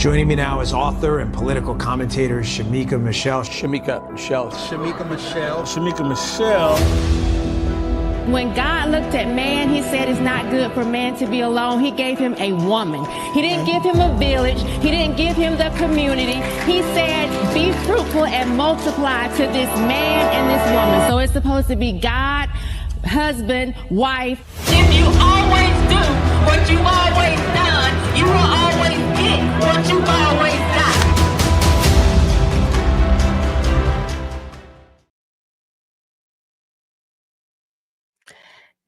Joining me now is author and political commentator Shamika Michelle. Shamika Michelle. Shamika Michelle. Shamika Michelle. When God looked at man, he said it's not good for man to be alone. He gave him a woman. He didn't give him a village. He didn't give him the community. He said, be fruitful and multiply to this man and this woman. So it's supposed to be God, husband, wife. If you always do what you've always done, you will always get what you've always done.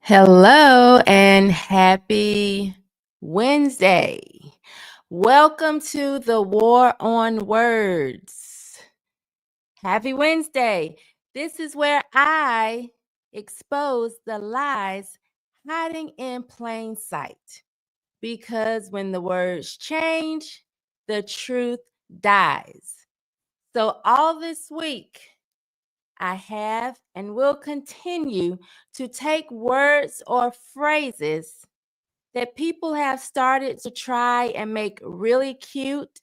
Hello and happy Wednesday. Welcome to the War on Words. Happy Wednesday. This is where I expose the lies hiding in plain sight. Because when the words change, the truth dies. So all this week, I have and will continue to take words or phrases that people have started to try and make really cute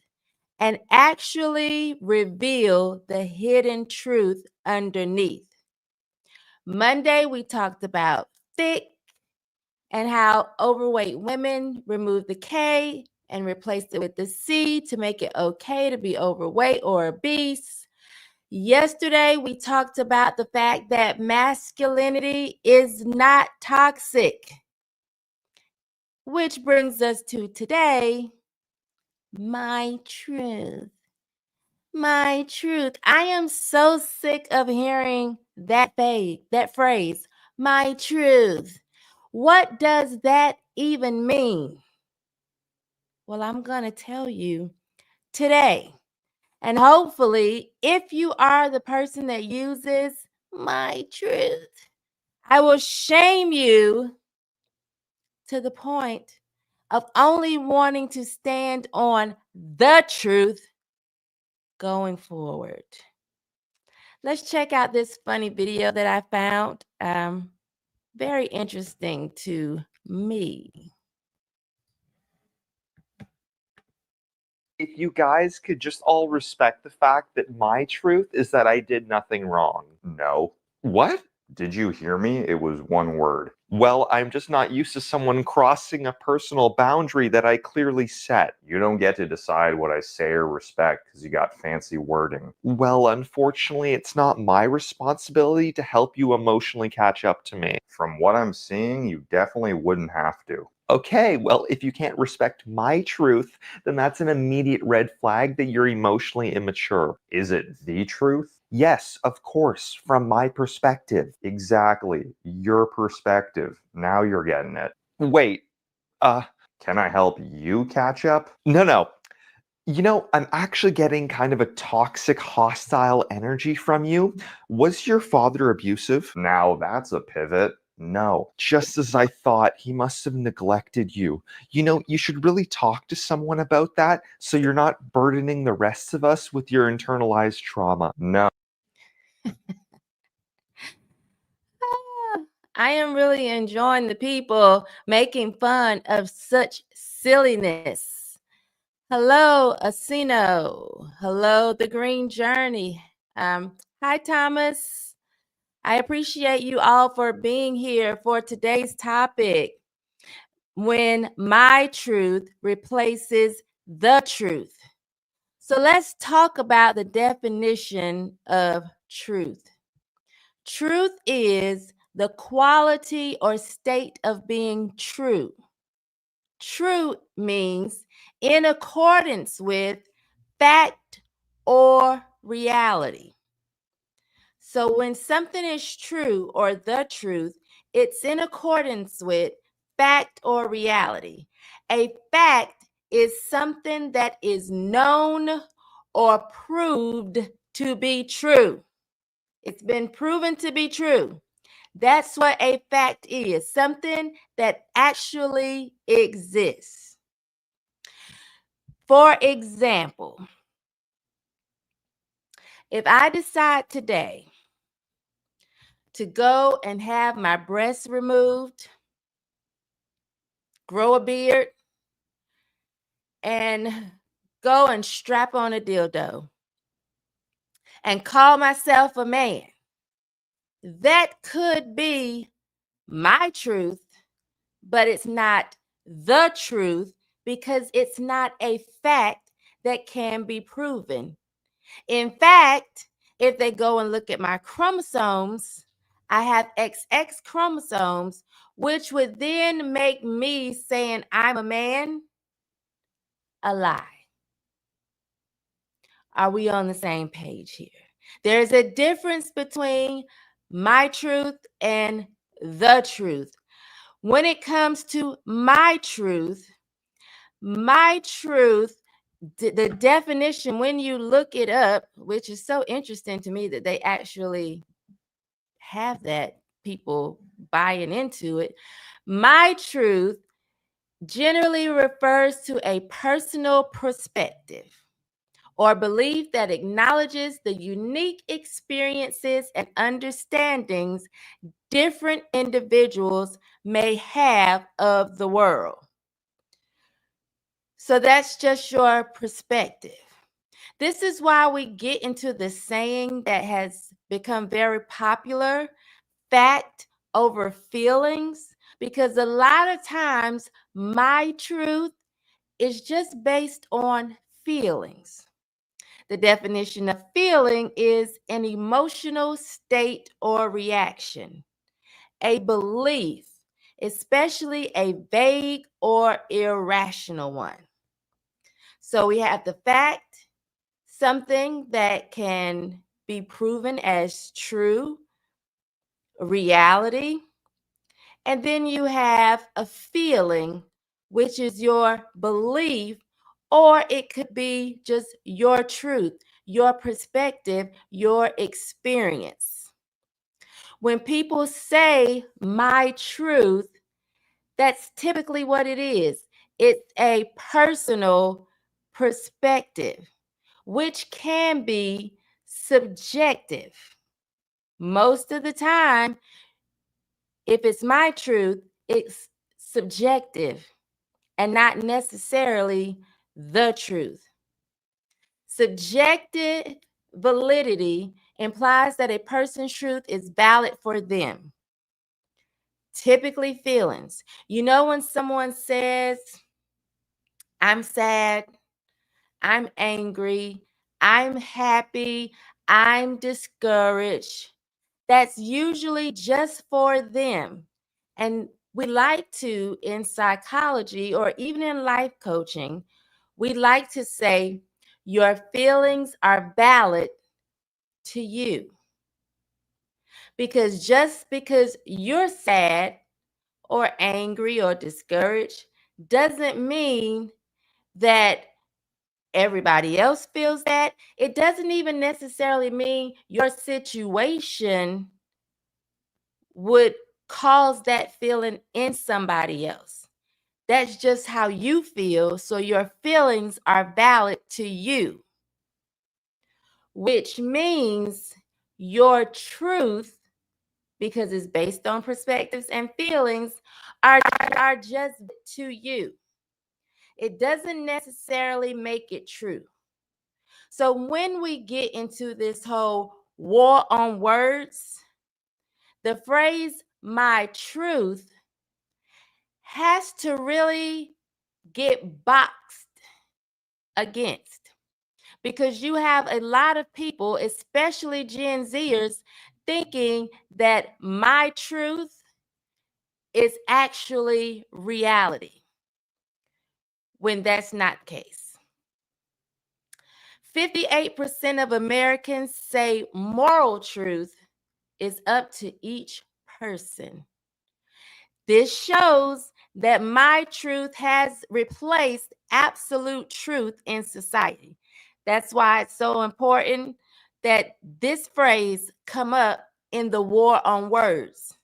and actually reveal the hidden truth underneath. Monday, we talked about thick and how overweight women remove the K and replace it with the C to make it okay to be overweight or obese. Yesterday, we talked about the fact that masculinity is not toxic, which brings us to today, my truth. My truth. I am so sick of hearing that phrase, my truth. What does that even mean? Well, I'm going to tell you today. And hopefully, if you are the person that uses my truth, I will shame you to the point of only wanting to stand on the truth going forward. Let's check out this funny video that I found. Very interesting to me. If you guys could just all respect the fact that my truth is that I did nothing wrong. No. What? Did you hear me? It was one word. Well, I'm just not used to someone crossing a personal boundary that I clearly set. You don't get to decide what I say or respect because you got fancy wording. Well, unfortunately, it's not my responsibility to help you emotionally catch up to me. From what I'm seeing, you definitely wouldn't have to. Okay, well, if you can't respect my truth, then that's an immediate red flag that you're emotionally immature. Is it the truth? Yes, of course, from my perspective. Exactly, your perspective. Now you're getting it. Wait, can I help you catch up? No. You know, I'm actually getting kind of a toxic, hostile energy from you. Was your father abusive? Now that's a pivot. No, just as I thought, he must have neglected you. You know, you should really talk to someone about that so you're not burdening the rest of us with your internalized trauma. No. I am really enjoying the people making fun of such silliness. Hello, Asino. Hello, The Green Journey. Hi, Thomas. I appreciate you all for being here for today's topic. When my truth replaces the truth. So let's talk about the definition of truth. Truth is the quality or state of being true. True means in accordance with fact or reality. So when something is true or the truth, it's in accordance with fact or reality. A fact is something that is known or proved to be true. It's been proven to be true. That's what a fact is, something that actually exists. For example, if I decide today to go and have my breasts removed, grow a beard, and go and strap on a dildo and call myself a man. That could be my truth, but it's not the truth because it's not a fact that can be proven. In fact, if they go and look at my chromosomes, I have XX chromosomes, which would then make me saying I'm a man a lie. Are we on the same page here? There's a difference between my truth and the truth. When it comes to my truth, the definition, when you look it up, which is so interesting to me that they actually have that, people buying into it. My truth generally refers to a personal perspective or belief that acknowledges the unique experiences and understandings different individuals may have of the world. So that's just your perspective. This is why we get into the saying that has become very popular, fact over feelings, because a lot of times my truth is just based on feelings. The definition of feeling is an emotional state or reaction, a belief, especially a vague or irrational one. So we have the fact, something that can be proven as true, reality, and then you have a feeling, which is your belief, or it could be just your truth, your perspective, your experience. When people say my truth, that's typically what it is. It's a personal perspective, which can be subjective. Most of the time, if it's my truth, it's subjective and not necessarily the truth. Subjective validity implies that a person's truth is valid for them. Typically, feelings. You know, when someone says, I'm sad, I'm angry, I'm happy, I'm discouraged, that's usually just for them. And we like to, in psychology or even in life coaching, we like to say your feelings are valid to you. Because just because you're sad or angry or discouraged doesn't mean that everybody else feels that. It doesn't even necessarily mean your situation would cause that feeling in somebody else. That's just how you feel. So your feelings are valid to you, which means your truth, because it's based on perspectives and feelings, are just to you. It doesn't necessarily make it true. So when we get into this whole war on words, the phrase my truth has to really get boxed against, because you have a lot of people, especially Gen Zers, thinking that my truth is actually reality, when that's not the case. 58% of Americans say moral truth is up to each person. This shows that my truth has replaced absolute truth in society. That's why it's so important that this phrase come up in the war on words,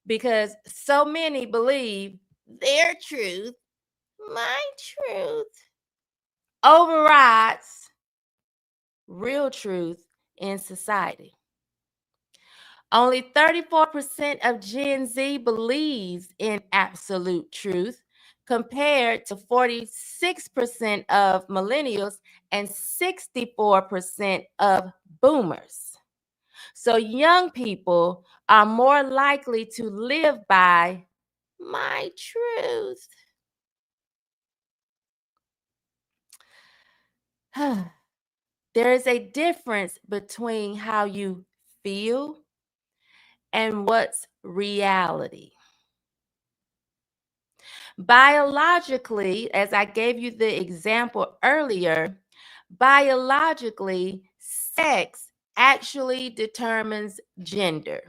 because so many believe their truth, my truth, overrides real truth in society. Only 34% of Gen Z believes in absolute truth. compared to 46% of millennials and 64% of boomers. So young people are more likely to live by my truth. There is a difference between how you feel and what's reality. Biologically, as I gave you the example earlier, biologically, sex actually determines gender.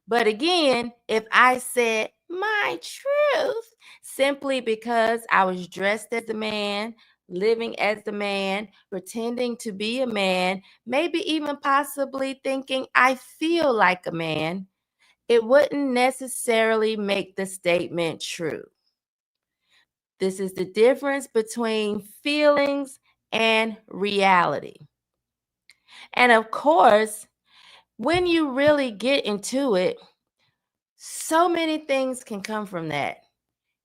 But again, if I said my truth simply because I was dressed as a man, living as a man, pretending to be a man, maybe even possibly thinking I feel like a man, it wouldn't necessarily make the statement true. This is the difference between feelings and reality. And of course, when you really get into it, so many things can come from that.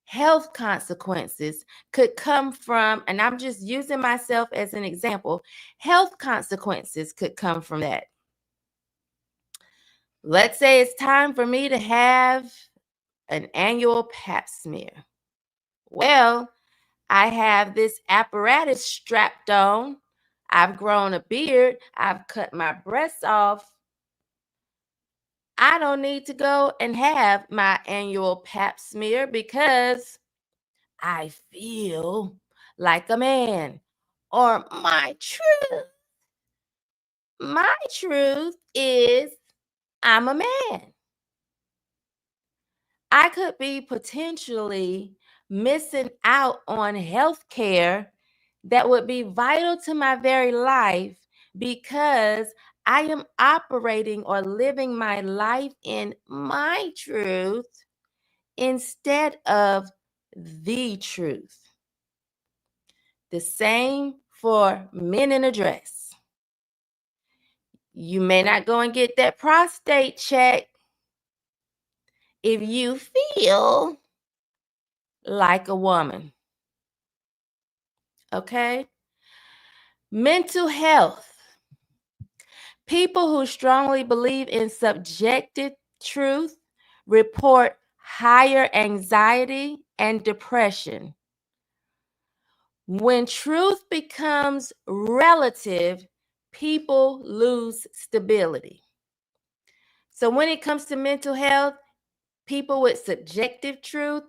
Health consequences could come from, and I'm just using myself as an example, health consequences could come from that. Let's say it's time for me to have an annual pap smear. Well, I have this apparatus strapped on. I've grown a beard. I've cut my breasts off. I don't need to go and have my annual pap smear because I feel like a man. Or my truth is I'm a man. I could be potentially missing out on health care that would be vital to my very life because I am operating or living my life in my truth instead of the truth. The same for men in a dress. You may not go and get that prostate check if you feel like a woman. Okay? Mental health. People who strongly believe in subjective truth report higher anxiety and depression. When truth becomes relative, people lose stability. So when it comes to mental health, people with subjective truth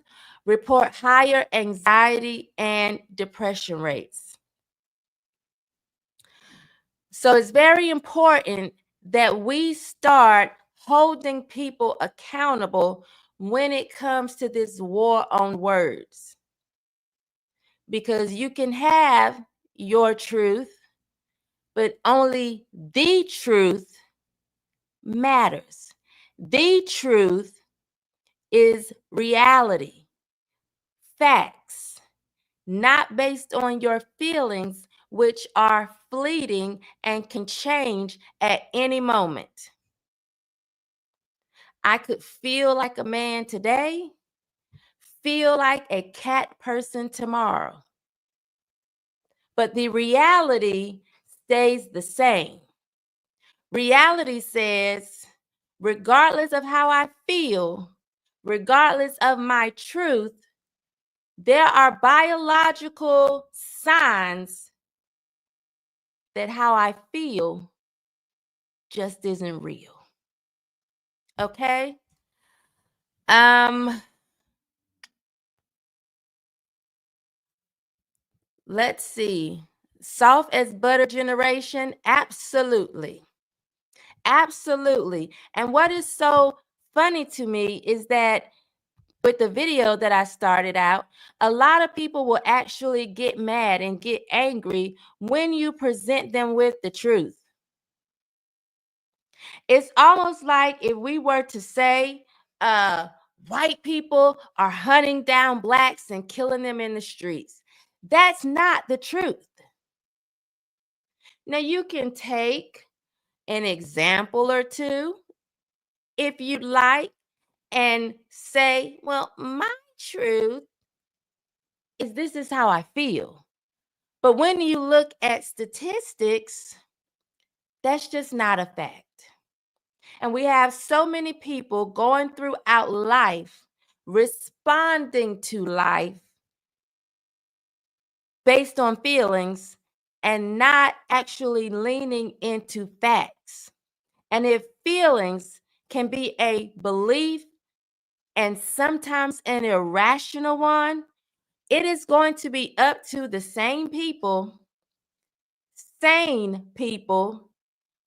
report higher anxiety and depression rates. So it's very important that we start holding people accountable when it comes to this war on words. Because you can have your truth, but only the truth matters. The truth is reality, facts, not based on your feelings, which are fleeting and can change at any moment. I could feel like a man today, feel like a cat person tomorrow. But the reality stays the same. Reality says, regardless of how I feel, regardless of my truth, there are biological signs that how I feel just isn't real. Okay? Let's see. Soft as butter generation? Absolutely. Absolutely. And what is so funny to me is that with the video that I started out, a lot of people will actually get mad and get angry when you present them with the truth. It's almost like if we were to say, white people are hunting down blacks and killing them in the streets. That's not the truth. Now, you can take an example or two if you'd like and say, well, my truth is this is how I feel. But when you look at statistics, that's just not a fact. And we have so many people going throughout life, responding to life based on feelings and not actually leaning into facts. And if feelings can be a belief and sometimes an irrational one, it is going to be up to the sane people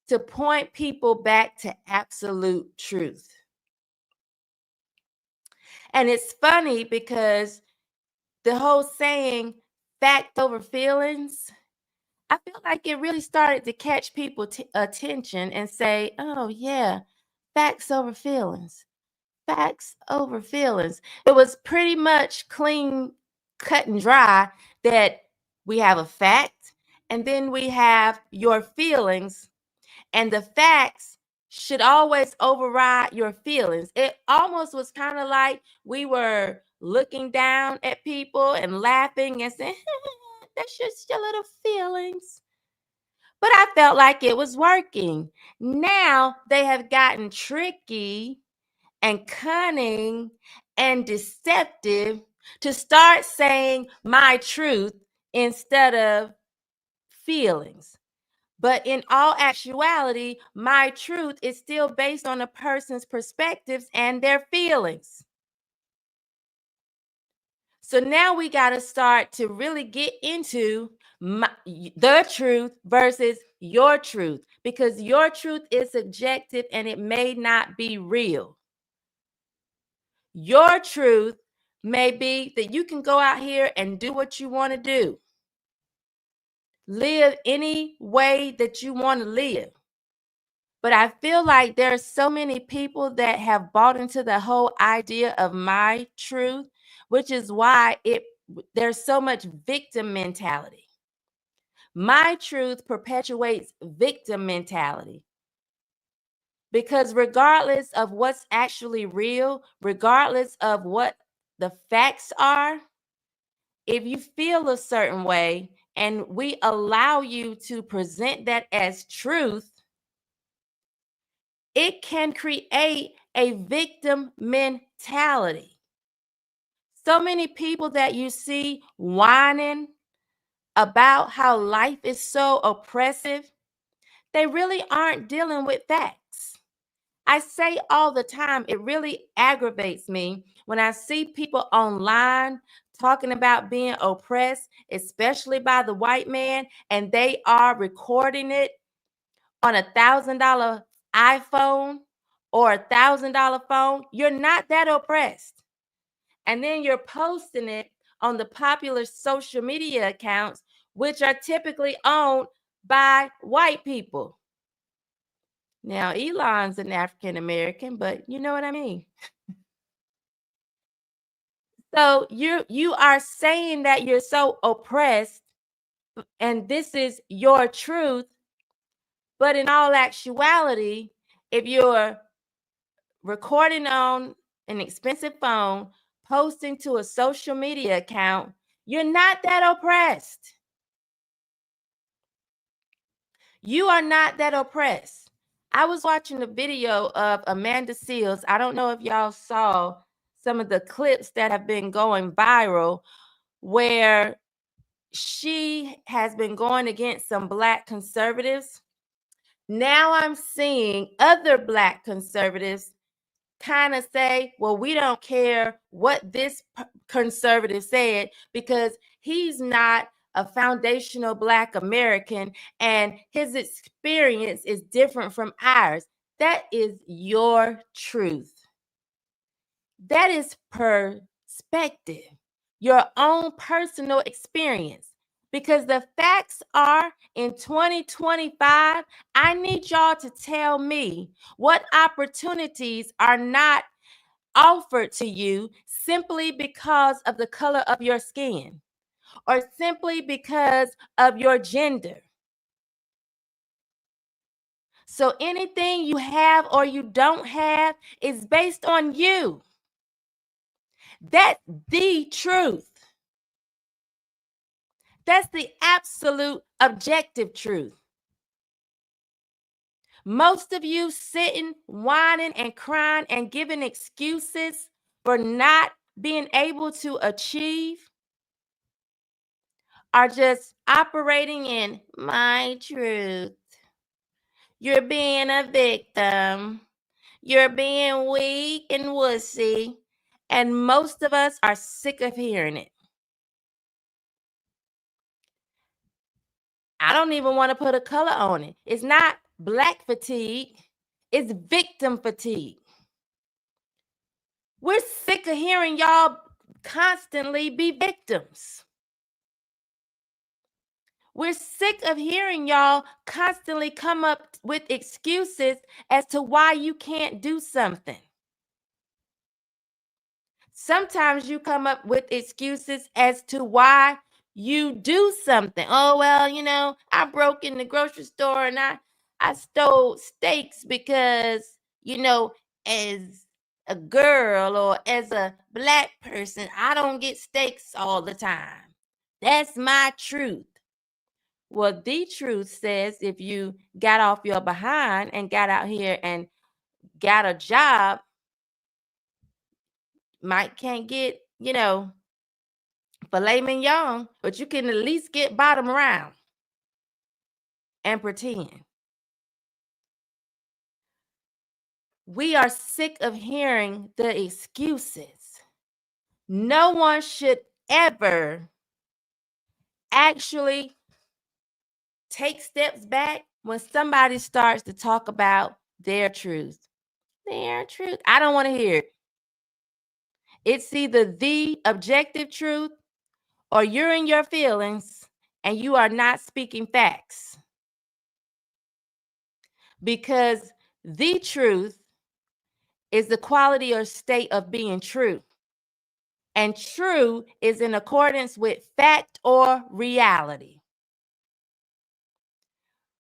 to point people back to absolute truth. And it's funny because the whole saying fact over feelings, I feel like it really started to catch people's attention and say, oh yeah, facts over feelings. Facts over feelings. It was pretty much clean, cut and dry that we have a fact and then we have your feelings, and the facts should always override your feelings. It almost was kind of like we were looking down at people and laughing and saying, that's just your little feelings. But I felt like it was working. Now they have gotten tricky and cunning and deceptive to start saying my truth instead of feelings. But in all actuality, my truth is still based on a person's perspectives and their feelings. So now we got to start to really get into the truth versus your truth, because your truth is subjective and it may not be real. Your truth may be that you can go out here and do what you want to do. Live any way that you want to live. But I feel like there are so many people that have bought into the whole idea of my truth, which is why there's so much victim mentality. My truth perpetuates victim mentality. Because regardless of what's actually real, regardless of what the facts are, if you feel a certain way and we allow you to present that as truth, it can create a victim mentality. So many people that you see whining about how life is so oppressive, they really aren't dealing with facts. I say all the time, it really aggravates me when I see people online talking about being oppressed, especially by the white man, and they are recording it on $1,000 iPhone or $1,000 phone. You're not that oppressed. And then you're posting it on the popular social media accounts, which are typically owned by white people. Now, Elon's an African American, but you know what I mean. So you are saying that you're so oppressed and this is your truth, but in all actuality, if you're recording on an expensive phone, posting to a social media account, you're not that oppressed. You are not that oppressed. I was watching a video of Amanda Seales. I don't know if y'all saw some of the clips that have been going viral where she has been going against some Black conservatives. Now I'm seeing other Black conservatives kind of say, well, we don't care what this conservative said because he's not a foundational Black American and his experience is different from ours. That is your truth. That is perspective, your own personal experience. Because the facts are, in 2025, I need y'all to tell me what opportunities are not offered to you simply because of the color of your skin or simply because of your gender. So anything you have or you don't have is based on you. That's the truth. That's the absolute objective truth. Most of you sitting, whining and crying and giving excuses for not being able to achieve are just operating in my truth. You're being a victim. You're being weak and wussy. And most of us are sick of hearing it. I don't even want to put a color on it. It's not Black fatigue. It's victim fatigue. We're sick of hearing y'all constantly be victims. We're sick of hearing y'all constantly come up with excuses as to why you can't do something. Sometimes you come up with excuses as to why you do something. Oh, well, you know, I broke in the grocery store and I stole steaks because, you know, as a girl or as a Black person, I don't get steaks all the time. That's my truth. Well, the truth says if you got off your behind and got out here and got a job, might can't get, you know, filet mignon, but you can at least get bottom round and pretend. We are sick of hearing the excuses. No one should ever actually take steps back when somebody starts to talk about their truth. Their truth. I don't want to hear it. It's either the objective truth or you're in your feelings and you are not speaking facts. Because the truth is the quality or state of being true. And true is in accordance with fact or reality.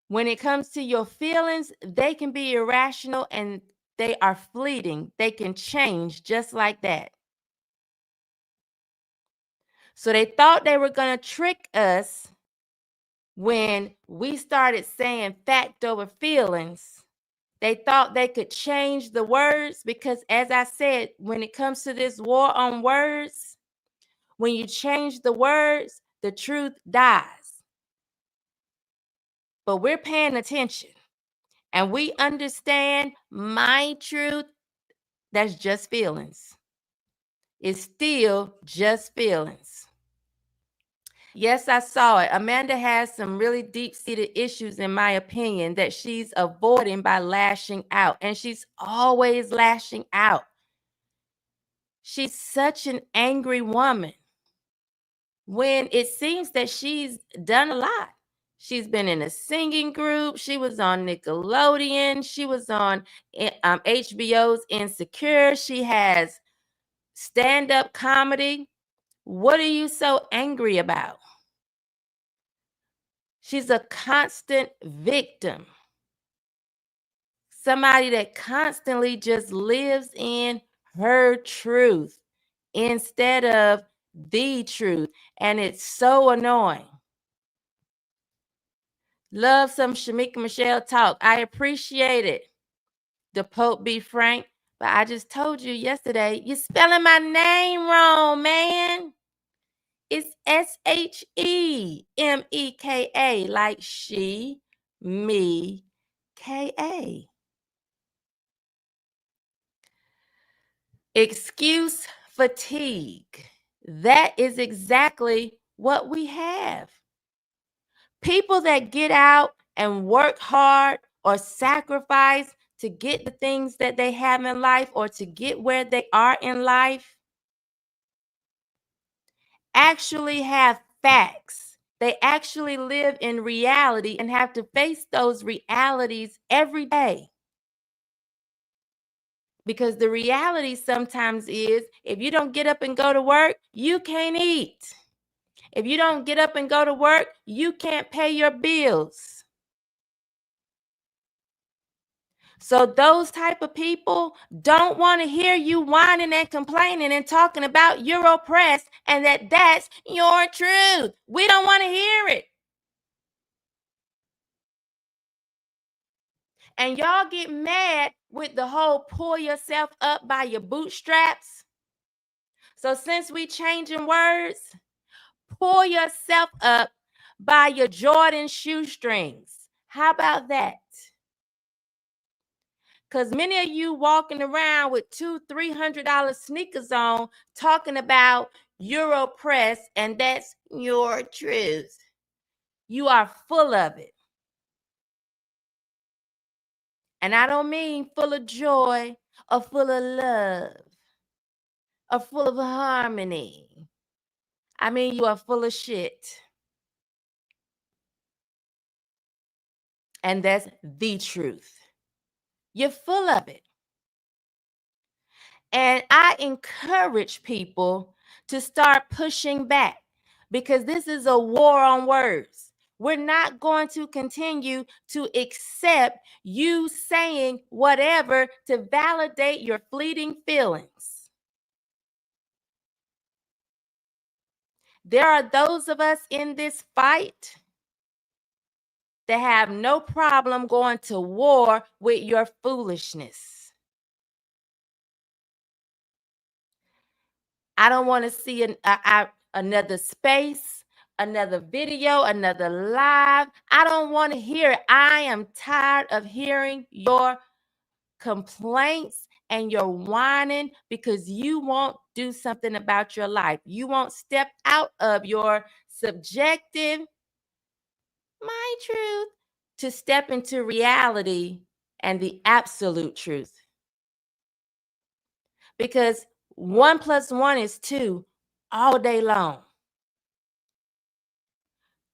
When it comes to your feelings, they can be irrational and they are fleeting. They can change just like that. So they thought they were going to trick us when we started saying fact over feelings. They thought they could change the words because, as I said, when it comes to this war on words, when you change the words, the truth dies. But we're paying attention and we understand my truth, that's just feelings. It's still just feelings. Yes, I saw it. Amanda has some really deep-seated issues, in my opinion, that she's avoiding by lashing out. And she's always lashing out. She's such an angry woman when it seems that she's done a lot. She's been in a singing group. She was on Nickelodeon. She was on HBO's Insecure. She has stand-up comedy. What are you so angry about? She's a constant victim. Somebody that constantly just lives in her truth instead of the truth. And it's so annoying. Love some Shamika Michelle talk. I appreciate it. The Pope be frank. But I just told you yesterday, you're spelling my name wrong, man. It's Shemeka, like she, me, Ka. Excuse fatigue. That is exactly what we have. People that get out and work hard or sacrifice to get the things that they have in life or to get where they are in life actually have facts. They actually live in reality and have to face those realities every day. Because the reality sometimes is if you don't get up and go to work, you can't eat. If you don't get up and go to work, you can't pay your bills. So those type of people don't want to hear you whining and complaining and talking about you're oppressed and that's your truth. We don't want to hear it. And y'all get mad with the whole pull yourself up by your bootstraps. So since we changing words, pull yourself up by your Jordan shoestrings. How about that? Because many of you walking around with $200-$300 sneakers on talking about you're oppressed and that's your truth. You are full of it. And I don't mean full of joy or full of love or full of harmony. I mean you are full of shit. And that's the truth. You're full of it. And I encourage people to start pushing back because this is a war on words. We're not going to continue to accept you saying whatever to validate your fleeting feelings. There are those of us in this fight that have no problem going to war with your foolishness. I don't want to see another space, another video, another live. I don't want to hear it. I am tired of hearing your complaints and your whining because you won't do something about your life. You won't step out of your subjective, my truth, to step into reality and the absolute truth. Because 1 + 1 is 2 all day long.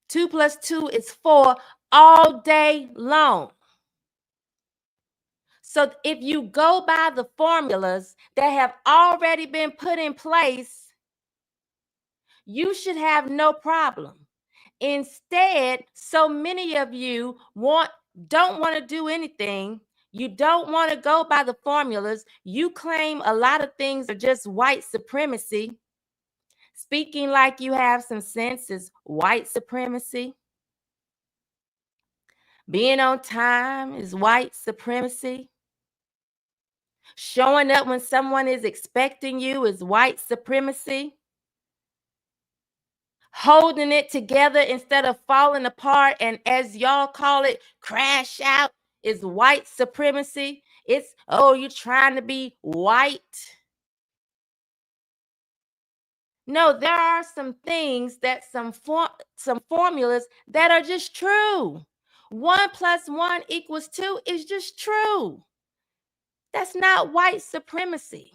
2 + 2 is 4 all day long. So if you go by the formulas that have already been put in place, you should have no problem. Instead, so many of you don't want to do anything. You don't want to go by the formulas. You claim a lot of things are just white supremacy. Speaking like you have some sense is white supremacy. Being on time is white supremacy. Showing up when someone is expecting you is white supremacy. Holding it together instead of falling apart and, as y'all call it, crash out is white supremacy. It's, oh, you're trying to be white. No, there are some things that some formulas that are just true. 1 + 1 = 2 is just true. That's not white supremacy.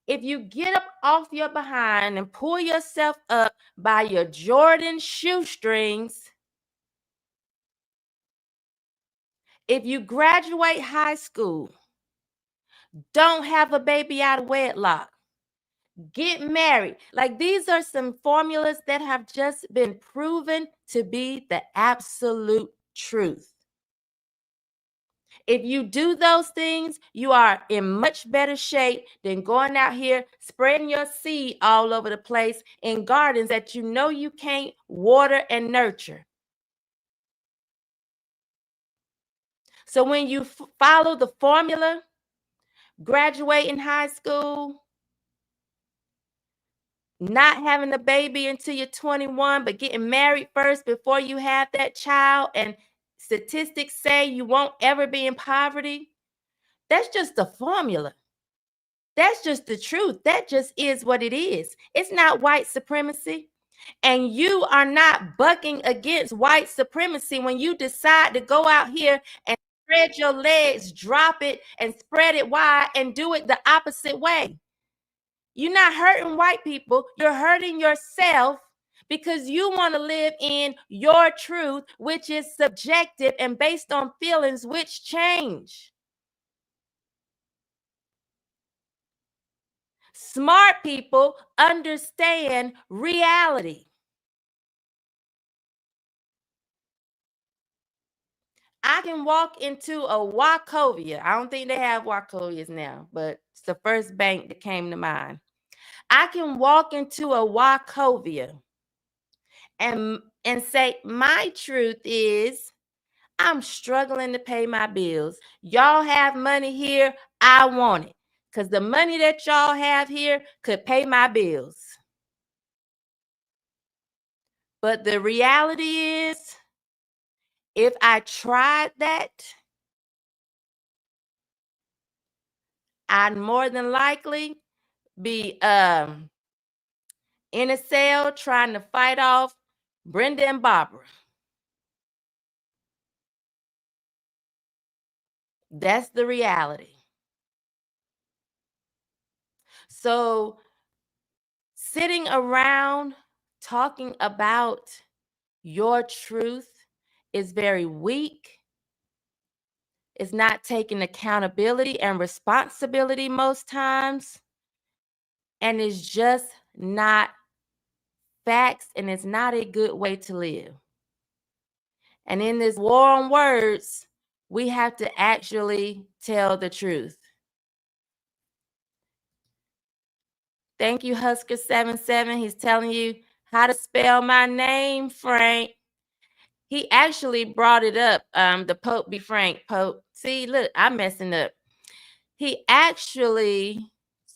If you get up off your behind and pull yourself up by your Jordan shoestrings, if you graduate high school, don't have a baby out of wedlock, get married. Like, these are some formulas that have just been proven to be the absolute truth. If you do those things, you are in much better shape than going out here spreading your seed all over the place in gardens that you know you can't water and nurture. So when you follow the formula, graduating high school, not having a baby until you're 21, but getting married first before you have that child, and statistics say you won't ever be in poverty, that's just the formula. That's just the truth. That just is what it is. It's not white supremacy. And you are not bucking against white supremacy when you decide to go out here and spread your legs, drop it, and spread it wide and do it the opposite way. You're not hurting white people. You're hurting yourself because you want to live in your truth, which is subjective and based on feelings which change. Smart people understand reality. I can walk into a Wachovia. I don't think they have Wachovias now, but it's the first bank that came to mind. I can walk into a Wachovia and say, my truth is I'm struggling to pay my bills. Y'all have money here. I want it because the money that y'all have here could pay my bills. But the reality is, if I tried that, I'd more than likely be in a cell trying to fight off Brenda and Barbara. That's the reality. So sitting around talking about your truth is very weak. It's not taking accountability and responsibility most times. And it's just not facts, and it's not a good way to live. And in this war on words, we have to actually tell the truth. Thank you, Husker77. He's telling you how to spell my name, Frank. He actually brought it up. The Pope be Frank. Pope. See, look, I'm messing up. He actually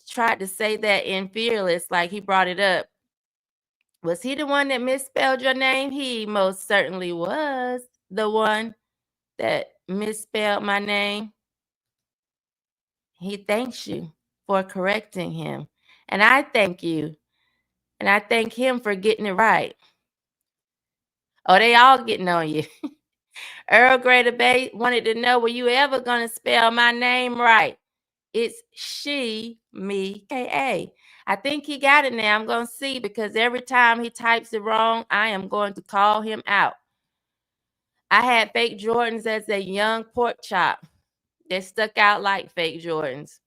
tried to say that in Fearless, like he brought it up. Was he the one that misspelled your name? He most certainly was the one that misspelled my name. He thanks you for correcting him. And I thank you. And I thank him for getting it right. Oh, they all getting on you. Earl Grey Debate wanted to know, were you ever going to spell my name right? It's she, me, K-A. I think he got it now. I'm going to see, because every time he types it wrong, I am going to call him out. I had fake Jordans as a young pork chop. They stuck out like fake Jordans.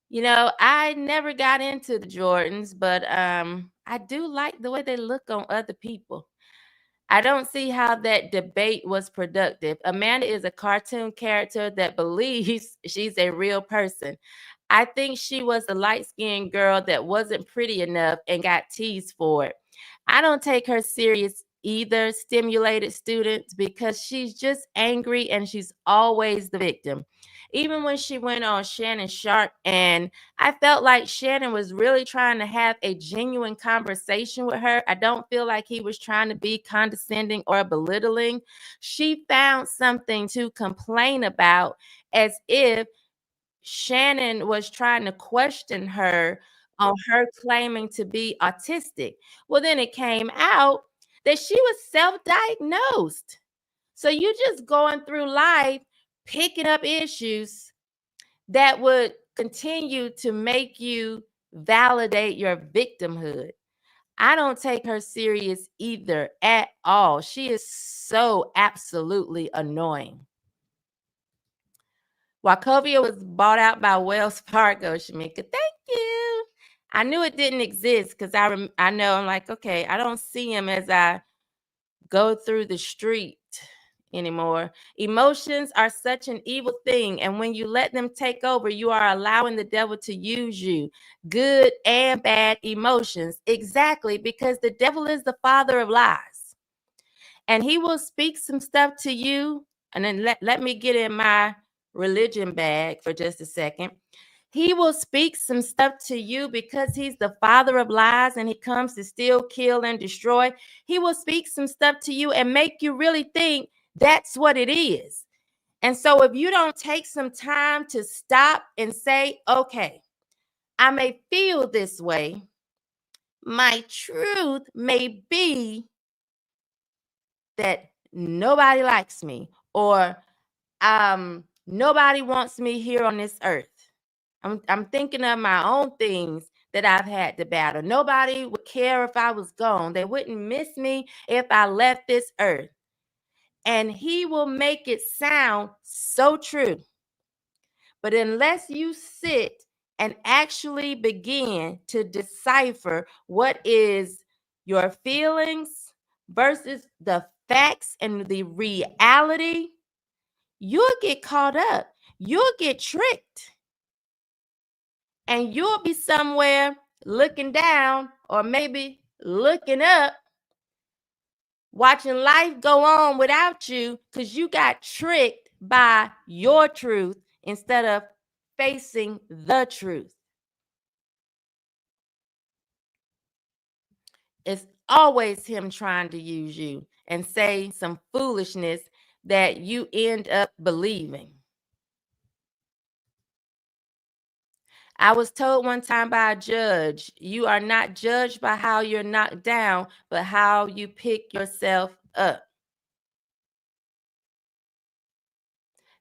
You know, I never got into the Jordans, but I do like the way they look on other people. I don't see how that debate was productive. Amanda is a cartoon character that believes she's a real person. I think she was a light-skinned girl that wasn't pretty enough and got teased for it. I don't take her serious either, stimulated students, because she's just angry and she's always the victim. Even when she went on Shannon Sharpe, and I felt like Shannon was really trying to have a genuine conversation with her. I don't feel like he was trying to be condescending or belittling. She found something to complain about, as if Shannon was trying to question her on her claiming to be autistic. Well, then it came out that she was self-diagnosed. So you just going through life picking up issues that would continue to make you validate your victimhood. I don't take her serious either at all. She is so absolutely annoying. Wachovia was bought out by Wells Fargo, Shamika. Thank you. I knew it didn't exist because I know, I'm like, okay, I don't see him as I go through the street anymore. Emotions are such an evil thing, and when you let them take over, you are allowing the devil to use you. Good and bad emotions. Exactly, because the devil is the father of lies. And he will speak some stuff to you, and then let me get in my religion bag for just a second. He will speak some stuff to you because he's the father of lies and he comes to steal, kill, and destroy. He will speak some stuff to you and make you really think that's what it is. And so if you don't take some time to stop and say, okay, I may feel this way. My truth may be that nobody likes me, or nobody wants me here on this earth. I'm thinking of my own things that I've had to battle. Nobody would care if I was gone. They wouldn't miss me if I left this earth. And he will make it sound so true. But unless you sit and actually begin to decipher what is your feelings versus the facts and the reality, you'll get caught up. You'll get tricked. And you'll be somewhere looking down or maybe looking up, watching life go on without you because you got tricked by your truth instead of facing the truth. It's always him trying to use you and say some foolishness that you end up believing. I was told one time by a judge, you are not judged by how you're knocked down, but how you pick yourself up.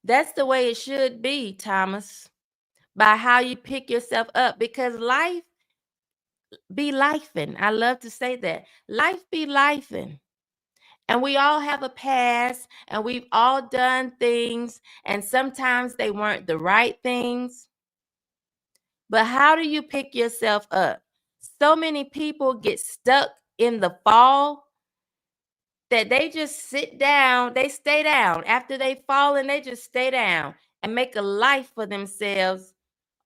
That's the way it should be, Thomas, by how you pick yourself up, because life be lifing. I love to say that. Life be lifing. And we all have a past, and we've all done things, and sometimes they weren't the right things. But how do you pick yourself up? So many people get stuck in the fall that they just sit down, they stay down. After they fall, and they just stay down and make a life for themselves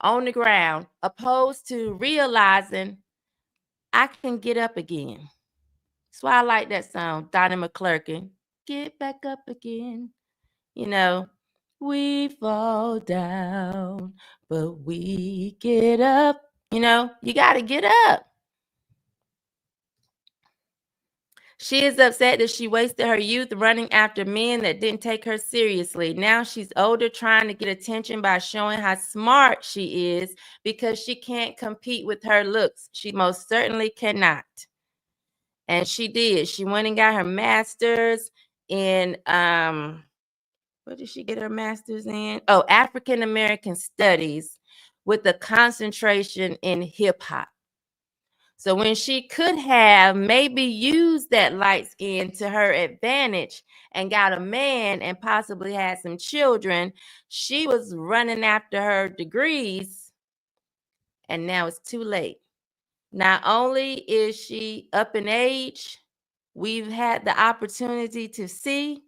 on the ground, opposed to realizing I can get up again. That's why I like that song, Donnie McClurkin. Get back up again. You know, we fall down, but we get up. You know, you got to get up. She is upset that she wasted her youth running after men that didn't take her seriously. Now she's older, trying to get attention by showing how smart she is because she can't compete with her looks. She most certainly cannot. And she did. She went and got her master's in, what did she get her master's in? Oh, African American Studies with a concentration in hip hop. So when she could have maybe used that light skin to her advantage and got a man and possibly had some children, she was running after her degrees, and now it's too late. Not only is she up in age, we've had the opportunity to see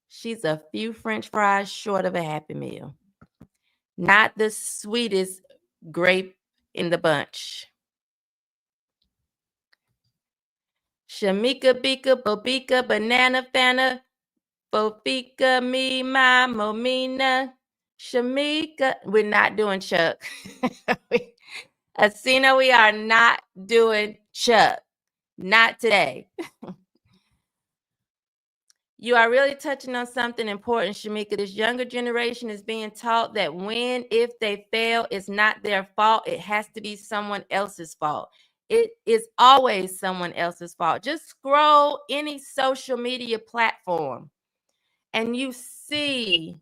she's a few French fries short of a Happy Meal. Not the sweetest grape in the bunch. Shamika, Bika, Bobika, Banana, Fana, Bobika, me, my, Momina, Shamika. We're not doing Chuck. Asina, we are not doing Chuck. Not today. You are really touching on something important, Shamika. This younger generation is being taught that if they fail, it's not their fault. It has to be someone else's fault. It is always someone else's fault. Just scroll any social media platform and you see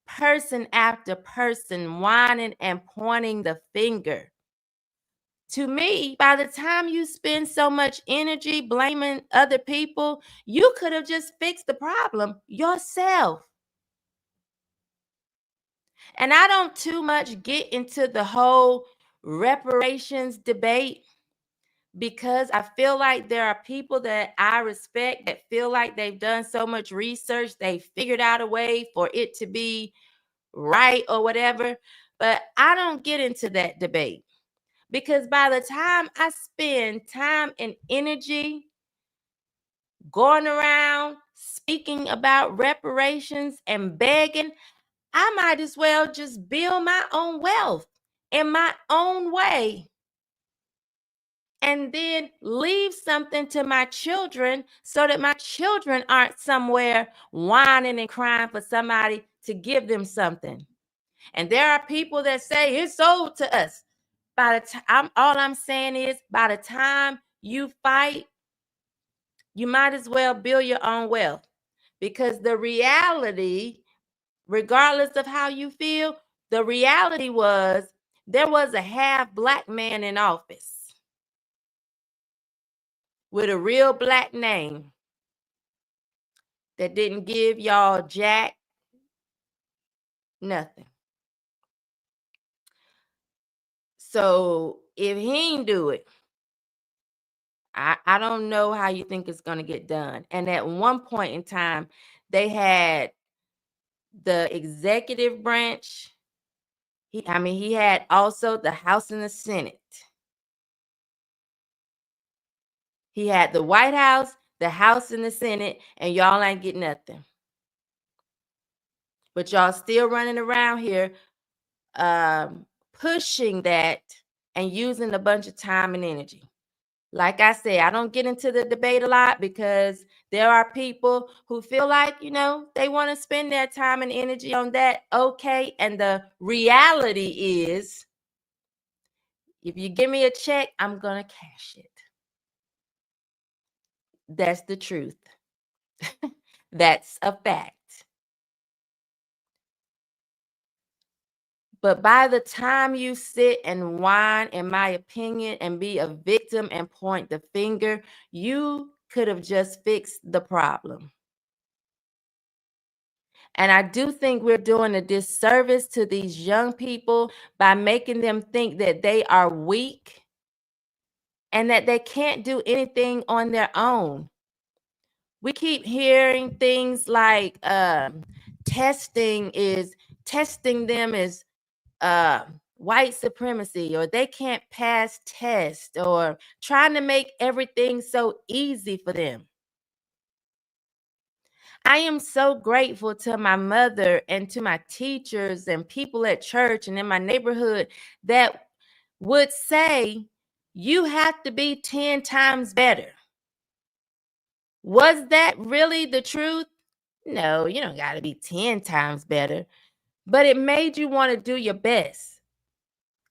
person after person whining and pointing the finger. To me, by the time you spend so much energy blaming other people, you could have just fixed the problem yourself. And I don't too much get into the whole reparations debate because I feel like there are people that I respect that feel like they've done so much research, they figured out a way for it to be right or whatever. But I don't get into that debate. Because by the time I spend time and energy going around speaking about reparations and begging, I might as well just build my own wealth in my own way and then leave something to my children so that my children aren't somewhere whining and crying for somebody to give them something. And there are people that say it's owed to us. By the time, all I'm saying is, by the time you fight, you might as well build your own wealth, because the reality, regardless of how you feel, the reality was there was a half black man in office with a real black name that didn't give y'all jack nothing. So if he ain't do it, I don't know how you think it's going to get done. And at one point in time, they had the executive branch. He had also the House and the Senate. He had the White House, the House, and the Senate, and y'all ain't getting nothing. But y'all still running around here pushing that and using a bunch of time and energy. Like I say, I don't get into the debate a lot because there are people who feel like, they want to spend their time and energy on that. Okay. And the reality is, if you give me a check, I'm going to cash it. That's the truth. That's a fact. But by the time you sit and whine, in my opinion, and be a victim and point the finger, you could have just fixed the problem. And I do think we're doing a disservice to these young people by making them think that they are weak and that they can't do anything on their own. We keep hearing things like testing them as white supremacy, or they can't pass tests, or trying to make everything so easy for them. I am so grateful to my mother and to my teachers and people at church and in my neighborhood that would say, you have to be 10 times better. Was that really the truth? No, you don't got to be 10 times better, but it made you want to do your best.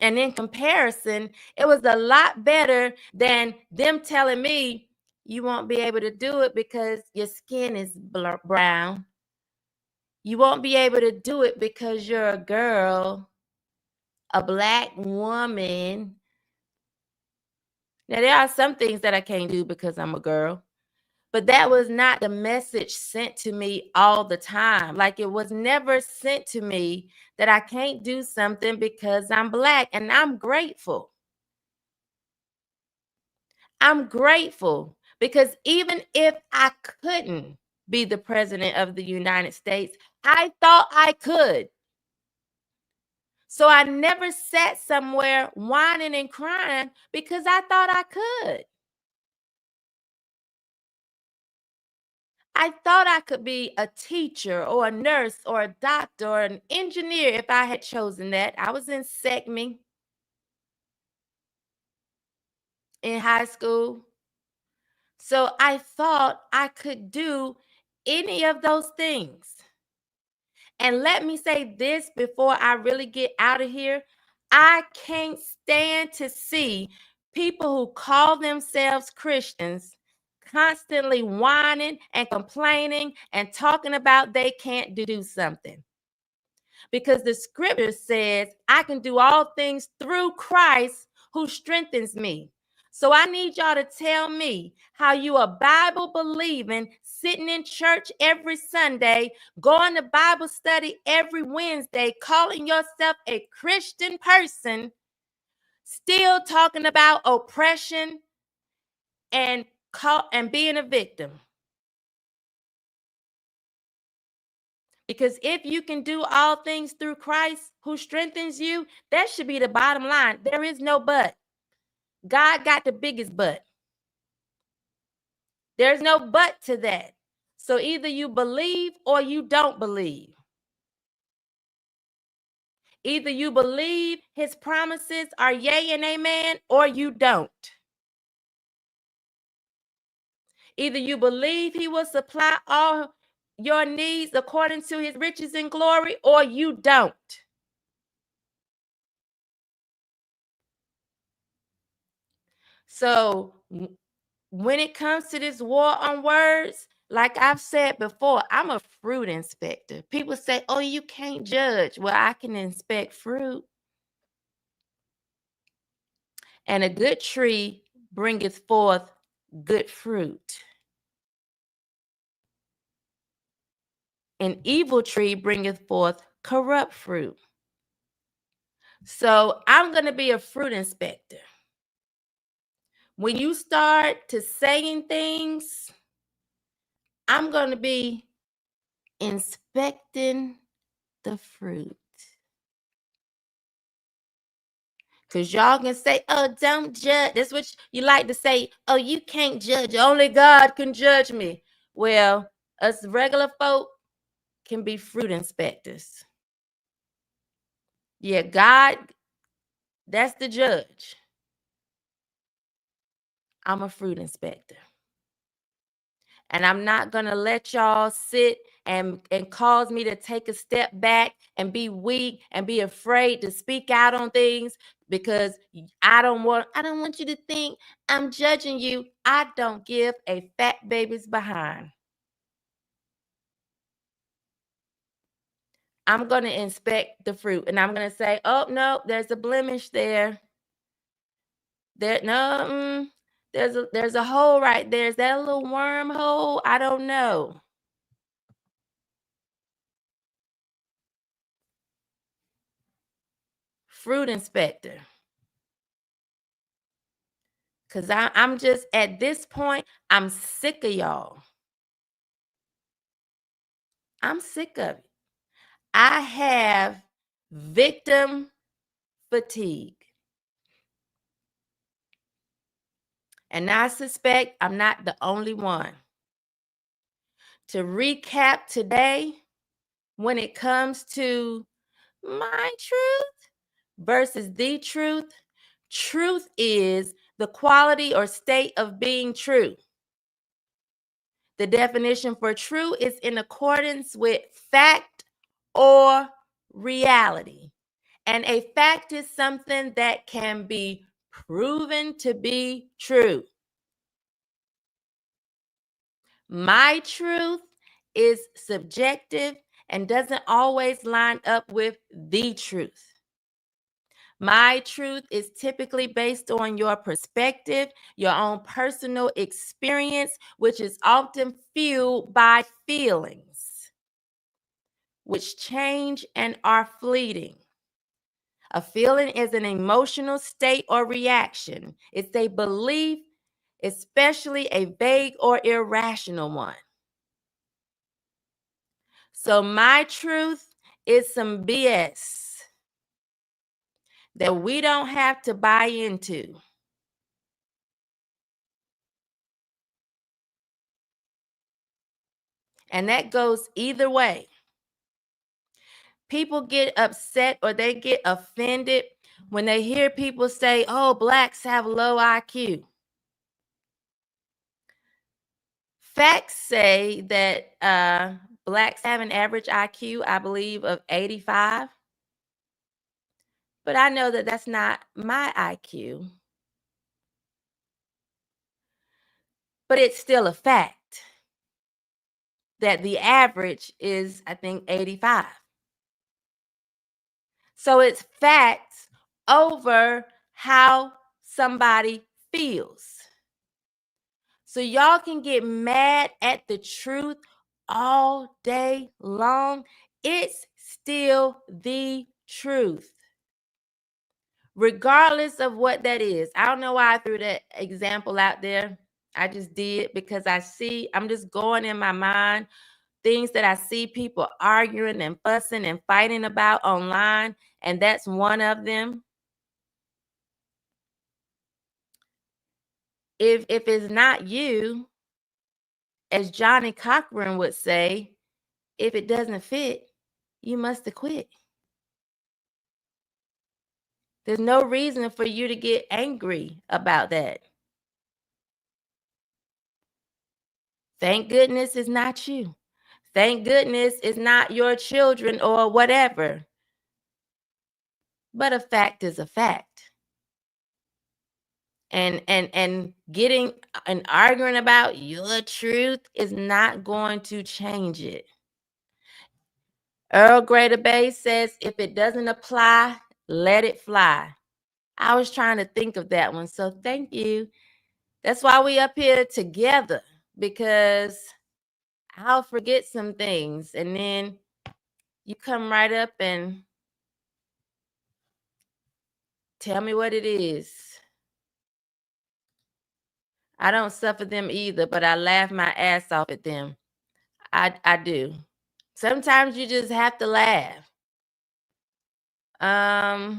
And in comparison, it was a lot better than them telling me you won't be able to do it because your skin is brown. You won't be able to do it because you're a girl, a Black woman. Now, there are some things that I can't do because I'm a girl, but that was not the message sent to me all the time. Like, it was never sent to me that I can't do something because I'm Black, and I'm grateful. I'm grateful because even if I couldn't be the president of the United States, I thought I could. So I never sat somewhere whining and crying because I thought I could. I thought I could be a teacher or a nurse or a doctor or an engineer if I had chosen that. I was in SECME in high school. So I thought I could do any of those things. And let me say this before I really get out of here. I can't stand to see people who call themselves Christians constantly whining and complaining and talking about they can't do something. Because the scripture says, I can do all things through Christ who strengthens me. So I need y'all to tell me how you a Bible believing, sitting in church every Sunday, going to Bible study every Wednesday, calling yourself a Christian person, still talking about oppression and being a victim. Because if you can do all things through Christ who strengthens you, that should be the bottom line. There is no but. God got the biggest but. There's no but to that. So either you believe or you don't believe. Either you believe his promises are yea and amen, or you don't. Either you believe he will supply all your needs according to his riches and glory, or you don't. So when it comes to this war on words, like I've said before, I'm a fruit inspector. People say, oh, you can't judge. Well, I can inspect fruit. And a good tree bringeth forth good fruit. An evil tree bringeth forth corrupt fruit. So I'm going to be a fruit inspector. When you start to saying things, I'm going to be inspecting the fruit. Because y'all can say, oh, don't judge. That's what you like to say. Oh, you can't judge. Only God can judge me. Well, us regular folk can be fruit inspectors. Yeah, God, that's the judge. I'm a fruit inspector. And I'm not going to let y'all sit and cause me to take a step back and be weak and be afraid to speak out on things, because I don't want you to think I'm judging you. I don't give a fat baby's behind. I'm going to inspect the fruit and I'm going to say, oh, no, there's a blemish there. There's a hole right there. Is that a little wormhole? I don't know. Fruit inspector. Because I'm just, at this point, I'm sick of y'all. I'm sick of it. I have victim fatigue. And I suspect I'm not the only one. To recap today, when it comes to my truth versus the truth, truth is the quality or state of being true. The definition for true is in accordance with fact or reality. And a fact is something that can be proven to be true. My truth is subjective and doesn't always line up with the truth. My truth is typically based on your perspective, your own personal experience, which is often fueled by feelings, which change and are fleeting. A feeling is an emotional state or reaction. It's a belief, especially a vague or irrational one. So my truth is some BS that we don't have to buy into. And that goes either way. People get upset or they get offended when they hear people say, oh, blacks have low IQ. Facts say that blacks have an average IQ, I believe, of 85. But I know that that's not my IQ. But it's still a fact that the average is, I think, 85. So it's facts over how somebody feels. So y'all can get mad at the truth all day long. It's still the truth, regardless of what that is. I don't know why I threw that example out there. I just did because I'm just going in my mind, things that I see people arguing and fussing and fighting about online, and that's one of them. If it's not you, as Johnny Cochran would say, if it doesn't fit, you must have quit. There's no reason for you to get angry about that. Thank goodness it's not you. Thank goodness it's not your children or whatever. But a fact is a fact. And getting and arguing about your truth is not going to change it. Earl Grey Bay says, if it doesn't apply, let it fly. I was trying to think of that one, so thank you. That's why we up here together, because I'll forget some things and then you come right up and tell me what it is. I don't suffer them either, but I laugh my ass off at them. I do. Sometimes you just have to laugh. I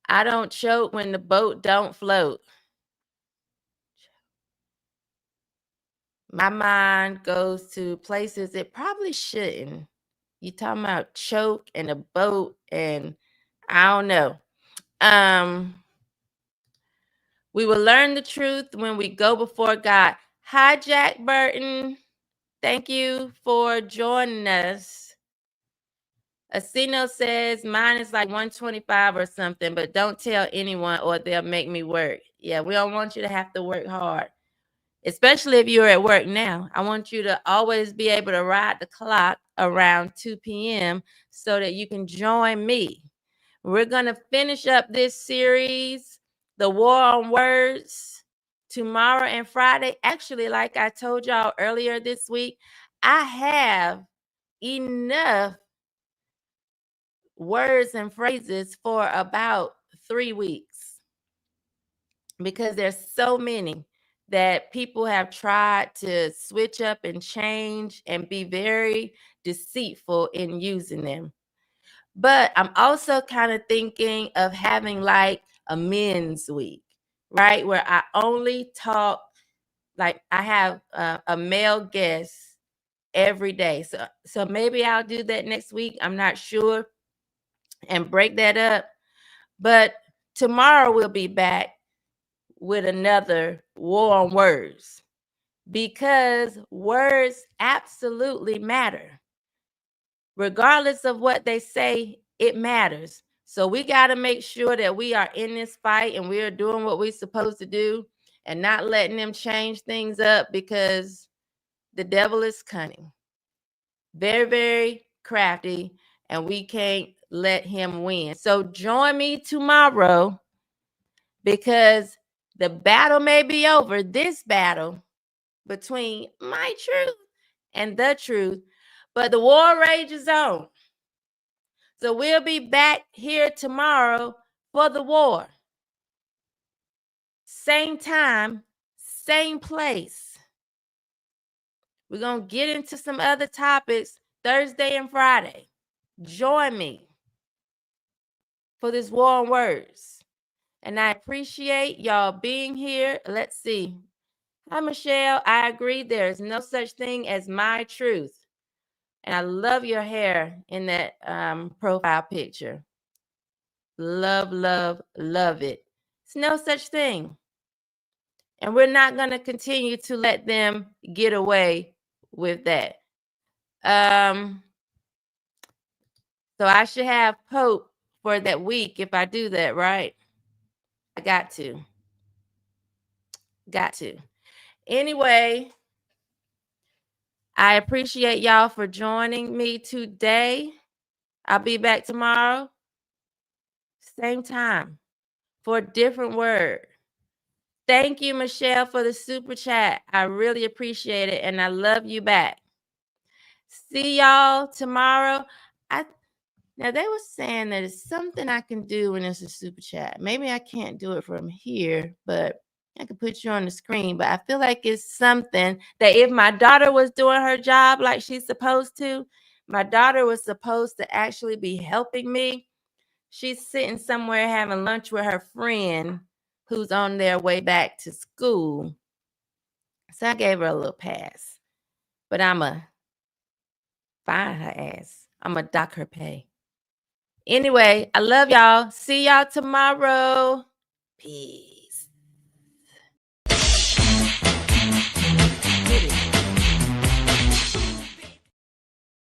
don't choke when the boat don't float. My mind goes to places it probably shouldn't. You talking about choke and a boat, and I don't know. We will learn the truth when we go before God. Hi, Jack Burton. Thank you for joining us. Asino says mine is like 125 or something, but don't tell anyone or they'll make me work. Yeah, we don't want you to have to work hard, especially if you're at work now. I want you to always be able to ride the clock around 2 p.m. so that you can join me. We're going to finish up this series, The War on Words, tomorrow and Friday. Actually, like I told y'all earlier this week, I have enough words and phrases for about 3 weeks because there's so many that people have tried to switch up and change and be very deceitful in using them. But I'm also kind of thinking of having like a men's week, right? Where I only talk, like I have a male guest every day. So maybe I'll do that next week. I'm not sure, and break that up. But tomorrow we'll be back with another War on Words, because words absolutely matter. Regardless of what they say, it matters. So we got to make sure that we are in this fight and we are doing what we're supposed to do and not letting them change things up, because the devil is cunning, very, very crafty, and we can't let him win. So join me tomorrow, because the battle may be over, this battle between my truth and the truth, but the war rages on. So we'll be back here tomorrow for the war. Same time, same place. We're going to get into some other topics Thursday and Friday. Join me for this War on Words. And I appreciate y'all being here. Let's see. Hi, Michelle. I agree. There's no such thing as my truth. And I love your hair in that profile picture. Love, love, love it. It's no such thing. And we're not going to continue to let them get away with that. So I should have Pope for that week if I do that, right? I got to. Anyway, I appreciate y'all for joining me today. I'll be back tomorrow, same time, for a different word. Thank you, Michelle, for the super chat. I really appreciate it, and I love you back. See y'all tomorrow. Now, they were saying that it's something I can do when it's a super chat. Maybe I can't do it from here, but I can put you on the screen. But I feel like it's something that if my daughter was doing her job like she's supposed to, my daughter was supposed to actually be helping me. She's sitting somewhere having lunch with her friend who's on their way back to school. So I gave her a little pass. But I'm going to find her ass. I'm going to dock her pay. Anyway, I love y'all. See y'all tomorrow. Peace.